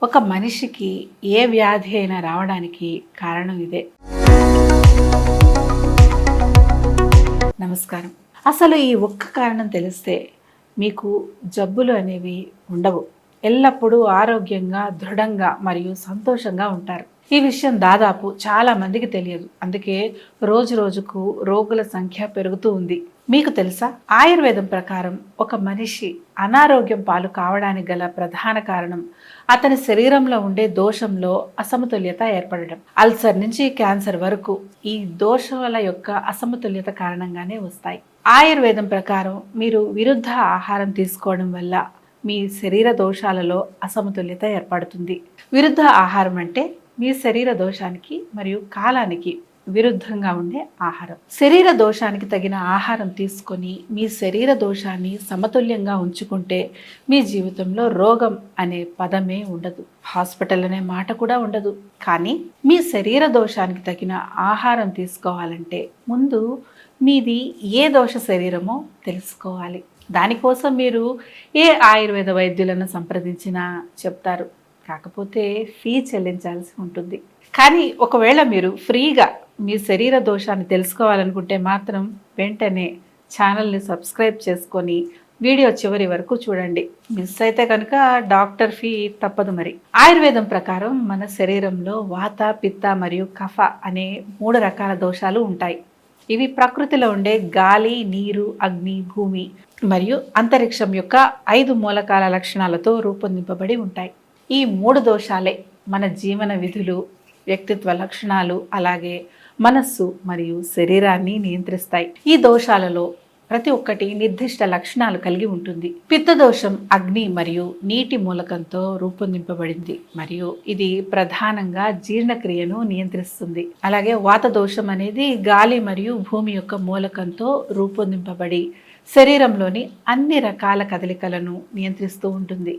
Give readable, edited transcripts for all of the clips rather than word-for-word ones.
ఒక మనిషికి ఏ వ్యాధి అయినా రావడానికి కారణం ఇదే. నమస్కారం. అసలు ఈ ఒక్క కారణం తెలిస్తే మీకు జబ్బులు అనేవి ఉండవు. ఎల్లప్పుడూ ఆరోగ్యంగా, దృఢంగా మరియు సంతోషంగా ఉంటారు. ఈ విషయం దాదాపు చాలా మందికి తెలియదు. అందుకే రోజు రోజుకు రోగుల సంఖ్య పెరుగుతూ ఉంది. మీకు తెలుసా, ఆయుర్వేదం ప్రకారం ఒక మనిషి అనారోగ్యం పాలు కావడానికి గల ప్రధాన కారణం అతని శరీరంలో ఉండే దోషంలో అసమతుల్యత ఏర్పడడం. అల్సర్ నుంచి క్యాన్సర్ వరకు ఈ దోషాల యొక్క అసమతుల్యత కారణంగానే వస్తాయి. ఆయుర్వేదం ప్రకారం మీరు విరుద్ధ ఆహారం తీసుకోవడం వల్ల మీ శరీర దోషాలలో అసమతుల్యత ఏర్పడుతుంది. విరుద్ధ ఆహారం అంటే మీ శరీర దోషానికి మరియు కాలానికి విరుద్ధంగా ఉండే ఆహారం. శరీర దోషానికి తగిన ఆహారం తీసుకొని మీ శరీర దోషాన్ని సమతుల్యంగా ఉంచుకుంటే మీ జీవితంలో రోగం అనే పదమే ఉండదు, హాస్పిటల్ అనే మాట కూడా ఉండదు. కానీ మీ శరీర దోషానికి తగిన ఆహారం తీసుకోవాలంటే ముందు మీది ఏ దోష శరీరమో తెలుసుకోవాలి. దానికోసం మీరు ఏ ఆయుర్వేద వైద్యులను సంప్రదించినా చెప్తారు, కాకపోతే ఫీ చెల్లించాల్సి ఉంటుంది. కానీ ఒకవేళ మీరు ఫ్రీగా మీ శరీర దోషాన్ని తెలుసుకోవాలనుకుంటే మాత్రం వెంటనే ఛానల్ని సబ్స్క్రైబ్ చేసుకొని వీడియో చివరి వరకు చూడండి. మిస్ అయితే కనుక డాక్టర్ ఫీ తప్పదు. మరి ఆయుర్వేదం ప్రకారం మన శరీరంలో వాత, పిత్త మరియు కఫ అనే 3 రకాల దోషాలు ఉంటాయి. ఇవి ప్రకృతిలో ఉండే గాలి, నీరు, అగ్ని, భూమి మరియు అంతరిక్షం యొక్క 5 మూలకాల లక్షణాలతో రూపొందింపబడి ఉంటాయి. ఈ 3 దోషాలే మన జీవన విధులు, వ్యక్తిత్వ లక్షణాలు, అలాగే మనస్సు మరియు శరీరాన్ని నియంత్రిస్తాయి. ఈ దోషాలలో ప్రతి ఒక్కటి నిర్దిష్ట లక్షణాలు కలిగి ఉంటుంది. పిత్త దోషం అగ్ని మరియు నీటి మూలకంతో రూపొందింపబడింది మరియు ఇది ప్రధానంగా జీర్ణక్రియను నియంత్రిస్తుంది. అలాగే వాత దోషం అనేది గాలి మరియు భూమి యొక్క మూలకంతో రూపొందింపబడి శరీరంలోని అన్ని రకాల కదలికలను నియంత్రిస్తూ ఉంటుంది.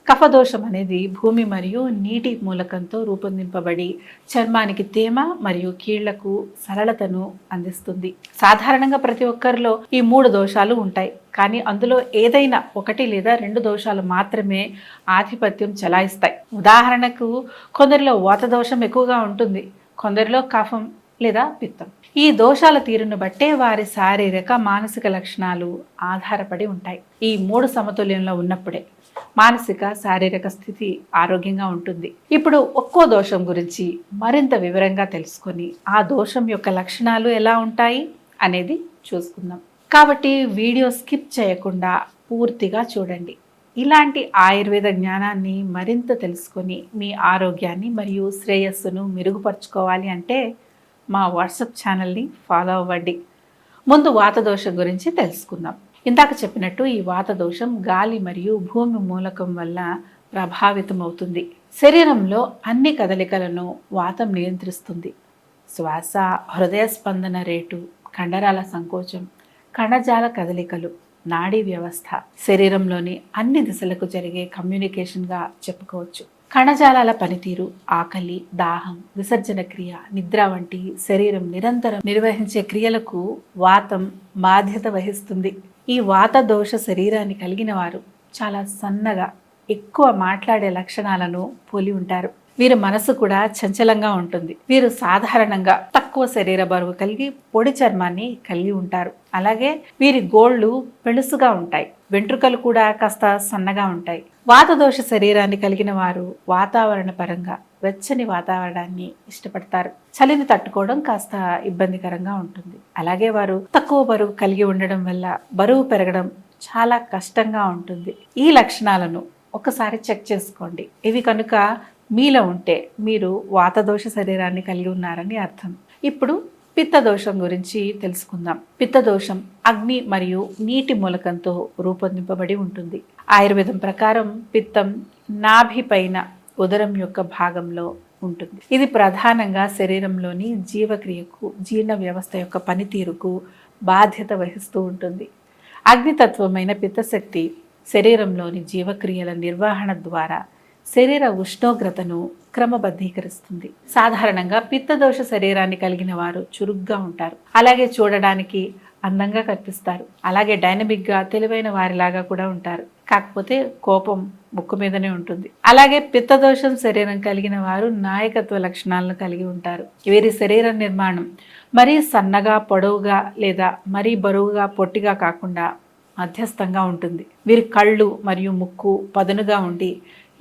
కఫదోషం అనేది భూమి మరియు నీటి మూలకంతో రూపొందింపబడి చర్మానికి తేమ మరియు కీళ్లకు సరళతను అందిస్తుంది. సాధారణంగా ప్రతి ఒక్కరిలో ఈ 3 దోషాలు ఉంటాయి. కానీ అందులో ఏదైనా 1 లేదా 2 దోషాలు మాత్రమే ఆధిపత్యం చెలాయిస్తాయి. ఉదాహరణకు కొందరిలో వాత దోషం ఎక్కువగా ఉంటుంది, కొందరిలో కఫం లేదా పిత్తం. ఈ దోషాల తీరును బట్టే వారి శారీరక, మానసిక లక్షణాలు ఆధారపడి ఉంటాయి. ఈ 3 సమతుల్యంలో ఉన్నప్పుడే మానసిక, శారీరక స్థితి ఆరోగ్యంగా ఉంటుంది. ఇప్పుడు ఒక్కో దోషం గురించి మరింత వివరంగా తెలుసుకొని ఆ దోషం యొక్క లక్షణాలు ఎలా ఉంటాయి అనేది చూసుకుందాం. కాబట్టి వీడియో స్కిప్ చేయకుండా పూర్తిగా చూడండి. ఇలాంటి ఆయుర్వేద జ్ఞానాన్ని మరింత తెలుసుకొని మీ ఆరోగ్యాన్ని మరియు శ్రేయస్సును మెరుగుపరుచుకోవాలి అంటే మా వాట్సాప్ ఛానల్ని ఫాలో అవ్వండి. ముందు వాత దోషం గురించి తెలుసుకుందాం. ఇందాక చెప్పినట్టు ఈ వాత దోషం గాలి మరియు భూమి మూలకం వల్ల ప్రభావితం అవుతుంది. శరీరంలో అన్ని కదలికలను వాతం నియంత్రిస్తుంది. శ్వాస, హృదయ స్పందన రేటు, కండరాల సంకోచం, కణజాల కదలికలు, నాడీ వ్యవస్థ శరీరంలోని అన్ని దిశలకు జరిగే కమ్యూనికేషన్గా చెప్పుకోవచ్చు. కణజాలాల పనితీరు, ఆకలి, దాహం, విసర్జన క్రియ, నిద్ర వంటి శరీరం నిరంతరం నిర్వహించే క్రియలకు వాతం బాధ్యత వహిస్తుంది. ఈ వాత దోష శరీరాన్ని కలిగిన వారు చాలా సన్నగా, ఎక్కువ మాట్లాడే లక్షణాలను పోలి ఉంటారు. వీరి మనసు కూడా చంచలంగా ఉంటుంది. వీరు సాధారణంగా తక్కువ శరీర బరువు కలిగి పొడి చర్మాన్ని కలిగి ఉంటారు. అలాగే వీరి గోళ్ళు పెళుసుగా ఉంటాయి. వెంట్రుకలు కూడా కాస్త సన్నగా ఉంటాయి. వాతదోష శరీరాన్ని కలిగిన వారు వాతావరణ పరంగా వెచ్చని వాతావరణాన్ని ఇష్టపడతారు. చలిని తట్టుకోవడం కాస్త ఇబ్బందికరంగా ఉంటుంది. అలాగే వారు తక్కువ బరువు కలిగి ఉండడం వల్ల బరువు పెరగడం చాలా కష్టంగా ఉంటుంది. ఈ లక్షణాలను ఒకసారి చెక్ చేసుకోండి. ఇవి కనుక మీలో ఉంటే మీరు వాతదోష శరీరాన్ని కలిగి ఉన్నారని అర్థం. ఇప్పుడు పిత్తదోషం గురించి తెలుసుకుందాం. పిత్తదోషం అగ్ని మరియు నీటి మూలకంతో రూపొందింపబడి ఉంటుంది. ఆయుర్వేదం ప్రకారం పిత్తం నాభి పైన ఉదరం యొక్క భాగంలో ఉంటుంది. ఇది ప్రధానంగా శరీరంలోని జీవక్రియకు, జీర్ణ వ్యవస్థ యొక్క పనితీరుకు బాధ్యత వహిస్తూ ఉంటుంది. అగ్నితత్వమైన పిత్తశక్తి శరీరంలోని జీవక్రియల నిర్వహణ ద్వారా శరీర ఉష్ణోగ్రతను క్రమబద్ధీకరిస్తుంది. సాధారణంగా పిత్తదోష శరీరాన్ని కలిగిన వారు చురుగ్గా ఉంటారు. అలాగే చూడడానికి అందంగా కనిపిస్తారు. అలాగే డైనమిక్గా తెలివైన వారిలాగా కూడా ఉంటారు. కాకపోతే కోపం ముక్కు మీదనే ఉంటుంది. అలాగే పిత్తదోషం శరీరం కలిగిన వారు నాయకత్వ లక్షణాలను కలిగి ఉంటారు. వీరి శరీర నిర్మాణం మరీ సన్నగా పొడవుగా లేదా మరీ బరువుగా పొట్టిగా కాకుండా మధ్యస్థంగా ఉంటుంది. వీరి కళ్ళు మరియు ముక్కు పదునుగా ఉండి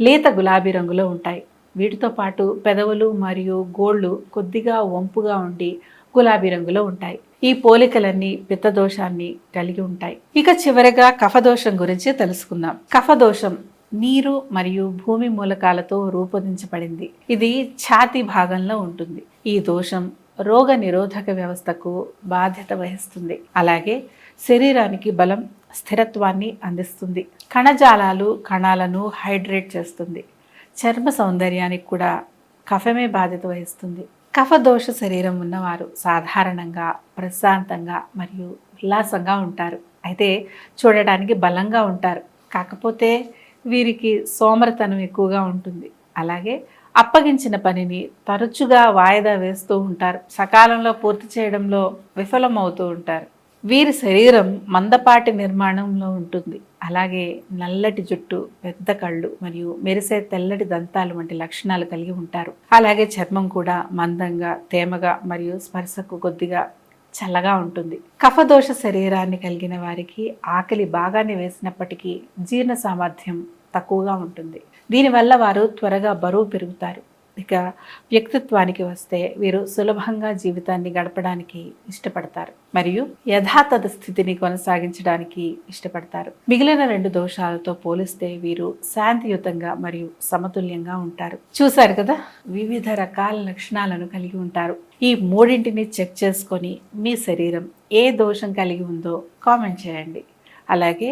లేత గులాబీ రంగులో ఉంటాయి. వీటితో పాటు పెదవులు మరియు గోళ్ళు కొద్దిగా వంపుగా ఉండి గులాబీ రంగులో ఉంటాయి. ఈ పోలికలన్నీ పిత్తదోషాన్ని కలిగి ఉంటాయి. ఇక చివరగా కఫదోషం గురించి తెలుసుకుందాం. కఫదోషం నీరు మరియు భూమి మూలకాలతో రూపొందించబడింది. ఇది ఛాతీ భాగంలో ఉంటుంది. ఈ దోషం రోగ నిరోధక వ్యవస్థకు బాధ్యత వహిస్తుంది. అలాగే శరీరానికి బలం, స్థిరత్వాన్ని అందిస్తుంది. కణజాలాలు కణాలను హైడ్రేట్ చేస్తుంది. చర్మ సౌందర్యానికి కూడా కఫమే బాధ్యత వహిస్తుంది. కఫదోష శరీరం ఉన్నవారు సాధారణంగా ప్రశాంతంగా మరియు ఉల్లాసంగా ఉంటారు. అయితే చూడటానికి బలంగా ఉంటారు. కాకపోతే వీరికి సోమరితనం ఎక్కువగా ఉంటుంది. అలాగే అప్పగించిన పనిని తరచుగా వాయిదా వేస్తూ ఉంటారు. సకాలంలో పూర్తి చేయడంలో విఫలమవుతూ ఉంటారు. వీరి శరీరం మందపాటి నిర్మాణంలో ఉంటుంది. అలాగే నల్లటి జుట్టు, పెద్ద కళ్ళు మరియు మెరిసే తెల్లటి దంతాలు వంటి లక్షణాలు కలిగి ఉంటారు. అలాగే చర్మం కూడా మందంగా, తేమగా మరియు స్పర్శకు కొద్దిగా చల్లగా ఉంటుంది. కఫదోష శరీరాన్ని కలిగిన వారికి ఆకలి బాగానే వేసినప్పటికీ జీర్ణ సామర్థ్యం తక్కువగా ఉంటుంది. దీనివల్ల వారు త్వరగా బరువు పెరుగుతారు. ఇక వ్యక్తిత్వానికి వస్తే వీరు సులభంగా జీవితాన్ని గడపడానికి ఇష్టపడతారు మరియు యథాతథ స్థితిని కొనసాగించడానికి ఇష్టపడతారు. మిగిలిన 2 దోషాలతో పోలిస్తే వీరు శాంతియుతంగా మరియు సమతుల్యంగా ఉంటారు. చూశారు కదా, వివిధ రకాల లక్షణాలను కలిగి ఉంటారు. ఈ 3ంటిని చెక్ చేసుకొని మీ శరీరం ఏ దోషం కలిగి ఉందో కామెంట్ చేయండి. అలాగే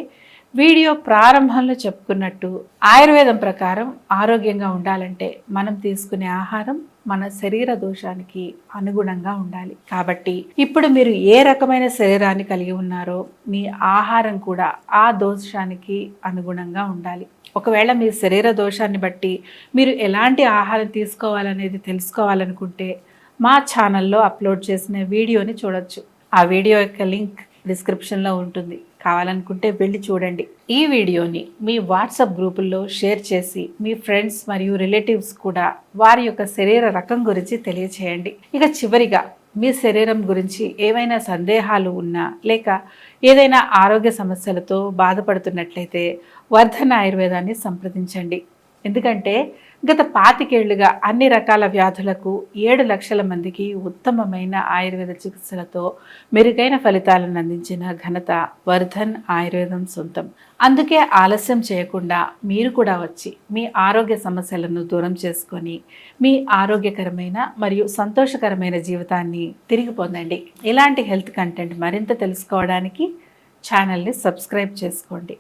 వీడియో ప్రారంభంలో చెప్పుకున్నట్టు ఆయుర్వేదం ప్రకారం ఆరోగ్యంగా ఉండాలంటే మనం తీసుకునే ఆహారం మన శరీర దోషానికి అనుగుణంగా ఉండాలి. కాబట్టి ఇప్పుడు మీరు ఏ రకమైన శరీరాన్ని కలిగి ఉన్నారో మీ ఆహారం కూడా ఆ దోషానికి అనుగుణంగా ఉండాలి. ఒకవేళ మీ శరీర దోషాన్ని బట్టి మీరు ఎలాంటి ఆహారం తీసుకోవాలనేది తెలుసుకోవాలనుకుంటే మా ఛానల్లో అప్లోడ్ చేసిన వీడియోని చూడొచ్చు. ఆ వీడియో యొక్క లింక్ డిస్క్రిప్షన్లో ఉంటుంది. కావాలనుకుంటే వెళ్ళి చూడండి. ఈ వీడియోని మీ వాట్సాప్ గ్రూపుల్లో షేర్ చేసి మీ ఫ్రెండ్స్ మరియు రిలేటివ్స్ కూడా వారి యొక్క శరీర రకం గురించి తెలియచేయండి. ఇక చివరిగా మీ శరీరం గురించి ఏవైనా సందేహాలు ఉన్నా లేక ఏదైనా ఆరోగ్య సమస్యలతో బాధపడుతున్నట్లయితే వర్ధన్ ఆయుర్వేదాన్ని సంప్రదించండి. ఎందుకంటే గత 25 ఏళ్లుగా అన్ని రకాల వ్యాధులకు 7 లక్షల మందికి ఉత్తమమైన ఆయుర్వేద చికిత్సలతో మెరుగైన ఫలితాలను అందించిన ఘనత వర్ధన్ ఆయుర్వేదం సొంతం. అందుకే ఆలస్యం చేయకుండా మీరు కూడా వచ్చి మీ ఆరోగ్య సమస్యలను దూరం చేసుకొని మీ ఆరోగ్యకరమైన మరియు సంతోషకరమైన జీవితాన్ని తిరిగి పొందండి. ఇలాంటి హెల్త్ కంటెంట్ మరింత తెలుసుకోవడానికి ఛానల్ని సబ్స్క్రైబ్ చేసుకోండి.